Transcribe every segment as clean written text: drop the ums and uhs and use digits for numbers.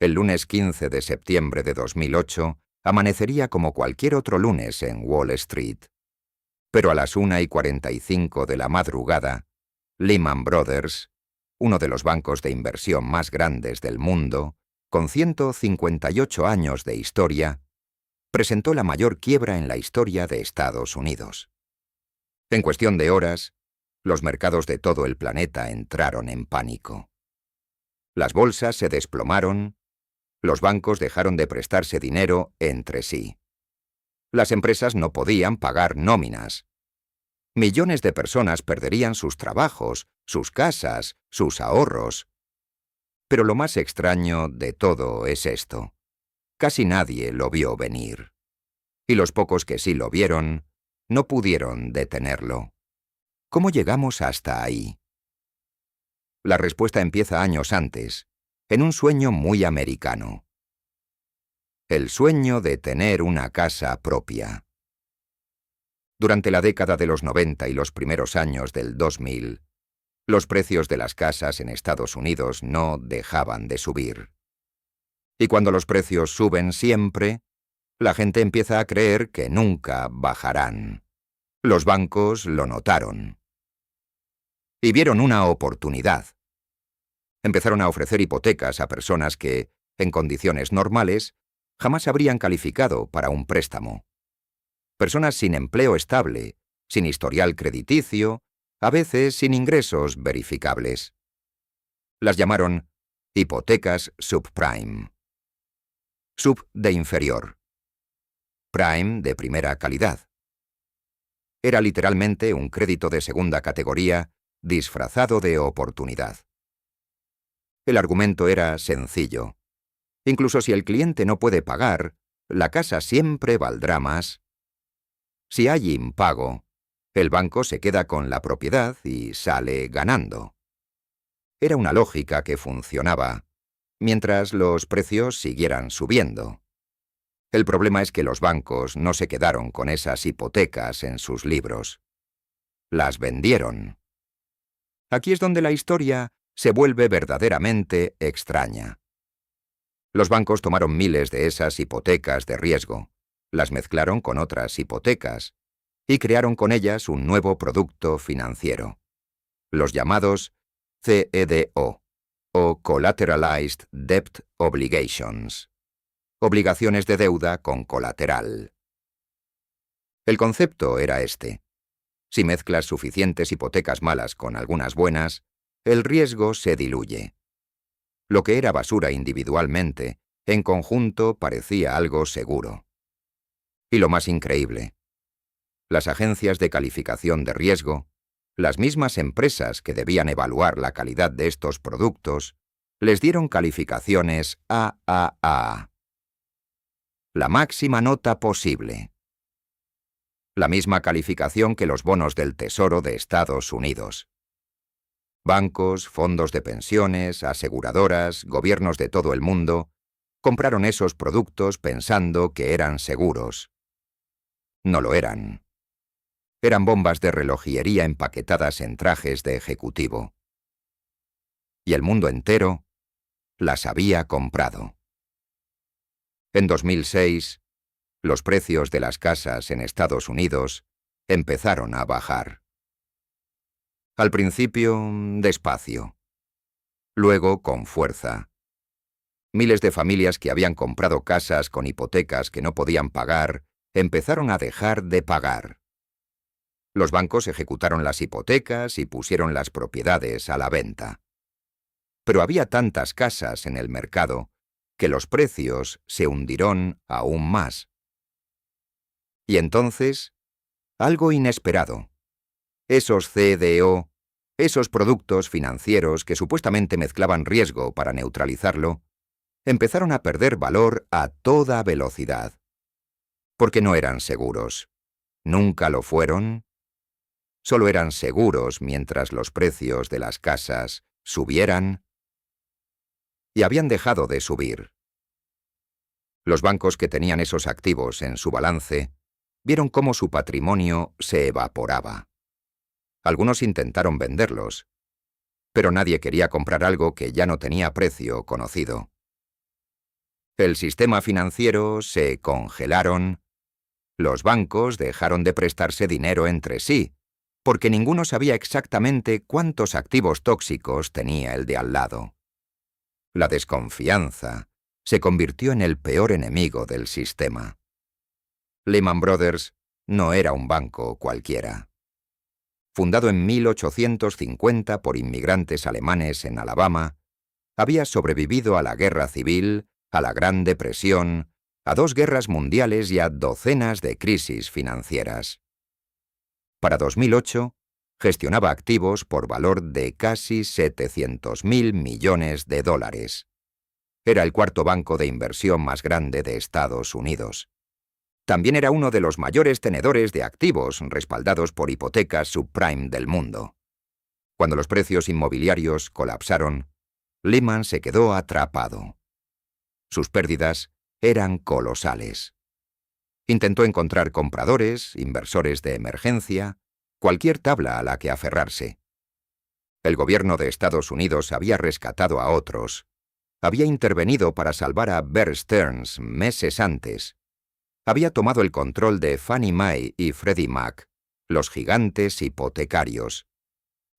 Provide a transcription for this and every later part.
El lunes 15 de septiembre de 2008 amanecería como cualquier otro lunes en Wall Street. Pero a las 1:45 de la madrugada, Lehman Brothers, uno de los bancos de inversión más grandes del mundo, con 158 años de historia, presentó la mayor quiebra en la historia de Estados Unidos. En cuestión de horas, los mercados de todo el planeta entraron en pánico. Las bolsas se desplomaron, los bancos dejaron de prestarse dinero entre sí. Las empresas no podían pagar nóminas. Millones de personas perderían sus trabajos, sus casas, sus ahorros. Pero lo más extraño de todo es esto. Casi nadie lo vio venir. Y los pocos que sí lo vieron, no pudieron detenerlo. ¿Cómo llegamos hasta ahí? La respuesta empieza años antes, en un sueño muy americano. El sueño de tener una casa propia. Durante la década de los 90 y los primeros años del 2000, los precios de las casas en Estados Unidos no dejaban de subir. Y cuando los precios suben siempre, la gente empieza a creer que nunca bajarán. Los bancos lo notaron. Y vieron una oportunidad. Empezaron a ofrecer hipotecas a personas que, en condiciones normales, jamás habrían calificado para un préstamo. Personas sin empleo estable, sin historial crediticio, a veces sin ingresos verificables. Las llamaron hipotecas subprime. Sub de inferior. Prime de primera calidad. Era literalmente un crédito de segunda categoría disfrazado de oportunidad. El argumento era sencillo. Incluso si el cliente no puede pagar, la casa siempre valdrá más. Si hay impago, el banco se queda con la propiedad y sale ganando. Era una lógica que funcionaba, mientras los precios siguieran subiendo. El problema es que los bancos no se quedaron con esas hipotecas en sus libros. Las vendieron. Aquí es donde la historia se vuelve verdaderamente extraña. Los bancos tomaron miles de esas hipotecas de riesgo, las mezclaron con otras hipotecas y crearon con ellas un nuevo producto financiero, los llamados CEDO, o Collateralized Debt Obligations, obligaciones de deuda con colateral. El concepto era este. Si mezclas suficientes hipotecas malas con algunas buenas, el riesgo se diluye. Lo que era basura individualmente, en conjunto parecía algo seguro. Y lo más increíble, las agencias de calificación de riesgo, las mismas empresas que debían evaluar la calidad de estos productos, les dieron calificaciones AAA. La máxima nota posible. La misma calificación que los bonos del Tesoro de Estados Unidos. Bancos, fondos de pensiones, aseguradoras, gobiernos de todo el mundo compraron esos productos pensando que eran seguros. No lo eran. Eran bombas de relojería empaquetadas en trajes de ejecutivo. Y el mundo entero las había comprado. En 2006, los precios de las casas en Estados Unidos empezaron a bajar. Al principio, despacio. Luego, con fuerza. Miles de familias que habían comprado casas con hipotecas que no podían pagar, empezaron a dejar de pagar. Los bancos ejecutaron las hipotecas y pusieron las propiedades a la venta. Pero había tantas casas en el mercado que los precios se hundieron aún más. Y entonces, algo inesperado. Esos CDO, esos productos financieros que supuestamente mezclaban riesgo para neutralizarlo, empezaron a perder valor a toda velocidad. Porque no eran seguros. Nunca lo fueron. Solo eran seguros mientras los precios de las casas subieran. Y habían dejado de subir. Los bancos que tenían esos activos en su balance vieron cómo su patrimonio se evaporaba. Algunos intentaron venderlos, pero nadie quería comprar algo que ya no tenía precio conocido. El sistema financiero se congelaron. Los bancos dejaron de prestarse dinero entre sí, porque ninguno sabía exactamente cuántos activos tóxicos tenía el de al lado. La desconfianza se convirtió en el peor enemigo del sistema. Lehman Brothers no era un banco cualquiera. Fundado en 1850 por inmigrantes alemanes en Alabama, había sobrevivido a la Guerra Civil, a la Gran Depresión, a 2 guerras mundiales y a docenas de crisis financieras. Para 2008, gestionaba activos por valor de casi 700.000 millones de dólares. Era el cuarto banco de inversión más grande de Estados Unidos. También era uno de los mayores tenedores de activos respaldados por hipotecas subprime del mundo. Cuando los precios inmobiliarios colapsaron, Lehman se quedó atrapado. Sus pérdidas eran colosales. Intentó encontrar compradores, inversores de emergencia, cualquier tabla a la que aferrarse. El gobierno de Estados Unidos había rescatado a otros. Había intervenido para salvar a Bear Stearns meses antes. Había tomado el control de Fannie Mae y Freddie Mac, los gigantes hipotecarios.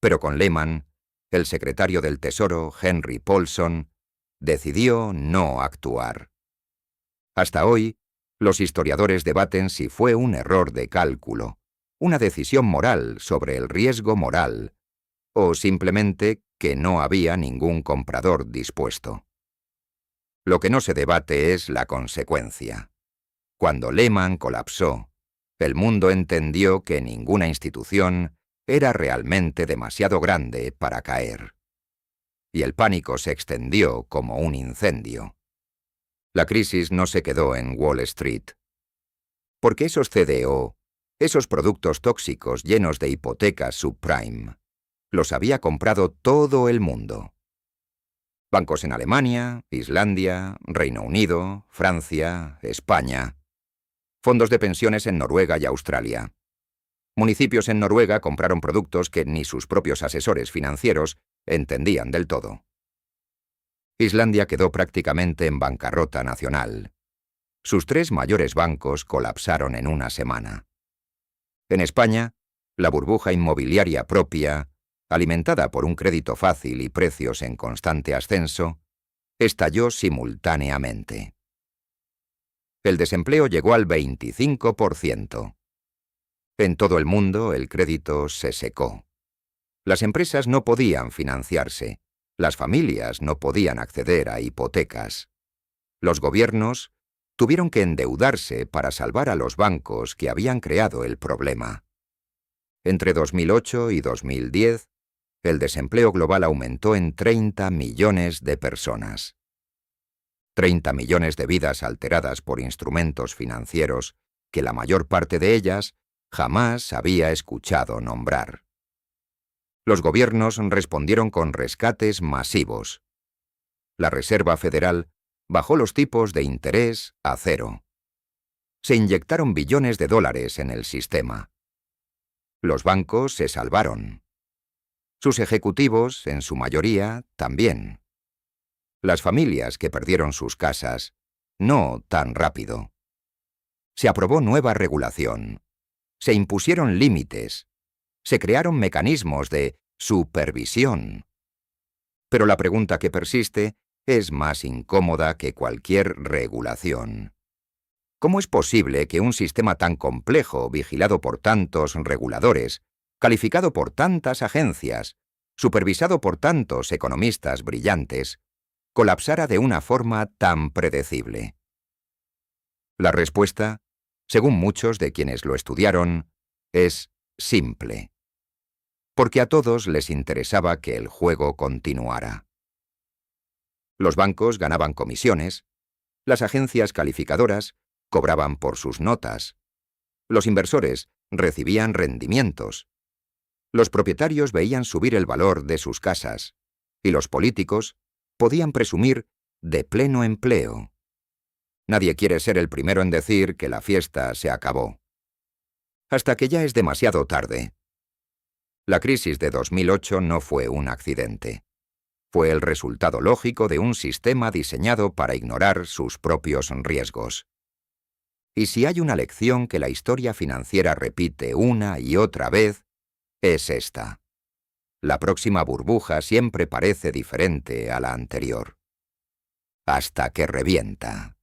Pero con Lehman, el secretario del Tesoro, Henry Paulson, decidió no actuar. Hasta hoy, los historiadores debaten si fue un error de cálculo, una decisión moral sobre el riesgo moral, o simplemente que no había ningún comprador dispuesto. Lo que no se debate es la consecuencia. Cuando Lehman colapsó, el mundo entendió que ninguna institución era realmente demasiado grande para caer. Y el pánico se extendió como un incendio. La crisis no se quedó en Wall Street. Porque esos CDO, esos productos tóxicos llenos de hipotecas subprime, los había comprado todo el mundo. Bancos en Alemania, Islandia, Reino Unido, Francia, España. Fondos de pensiones en Noruega y Australia. Municipios en Noruega compraron productos que ni sus propios asesores financieros entendían del todo. Islandia quedó prácticamente en bancarrota nacional. Sus 3 mayores bancos colapsaron en una semana. En España, la burbuja inmobiliaria propia, alimentada por un crédito fácil y precios en constante ascenso, estalló simultáneamente. El desempleo llegó al 25%. En todo el mundo el crédito se secó. Las empresas no podían financiarse, las familias no podían acceder a hipotecas. Los gobiernos tuvieron que endeudarse para salvar a los bancos que habían creado el problema. Entre 2008 y 2010, el desempleo global aumentó en 30 millones de personas. 30 millones de vidas alteradas por instrumentos financieros que la mayor parte de ellas jamás había escuchado nombrar. Los gobiernos respondieron con rescates masivos. La Reserva Federal bajó los tipos de interés a 0. Se inyectaron billones de dólares en el sistema. Los bancos se salvaron. Sus ejecutivos, en su mayoría, también. Las familias que perdieron sus casas, no tan rápido. Se aprobó nueva regulación. Se impusieron límites. Se crearon mecanismos de supervisión. Pero la pregunta que persiste es más incómoda que cualquier regulación. ¿Cómo es posible que un sistema tan complejo, vigilado por tantos reguladores, calificado por tantas agencias, supervisado por tantos economistas brillantes, colapsara de una forma tan predecible? La respuesta, según muchos de quienes lo estudiaron, es simple. Porque a todos les interesaba que el juego continuara. Los bancos ganaban comisiones, las agencias calificadoras cobraban por sus notas, los inversores recibían rendimientos, los propietarios veían subir el valor de sus casas y los políticos podían presumir de pleno empleo. Nadie quiere ser el primero en decir que la fiesta se acabó. Hasta que ya es demasiado tarde. La crisis de 2008 no fue un accidente. Fue el resultado lógico de un sistema diseñado para ignorar sus propios riesgos. Y si hay una lección que la historia financiera repite una y otra vez, es esta. La próxima burbuja siempre parece diferente a la anterior. Hasta que revienta.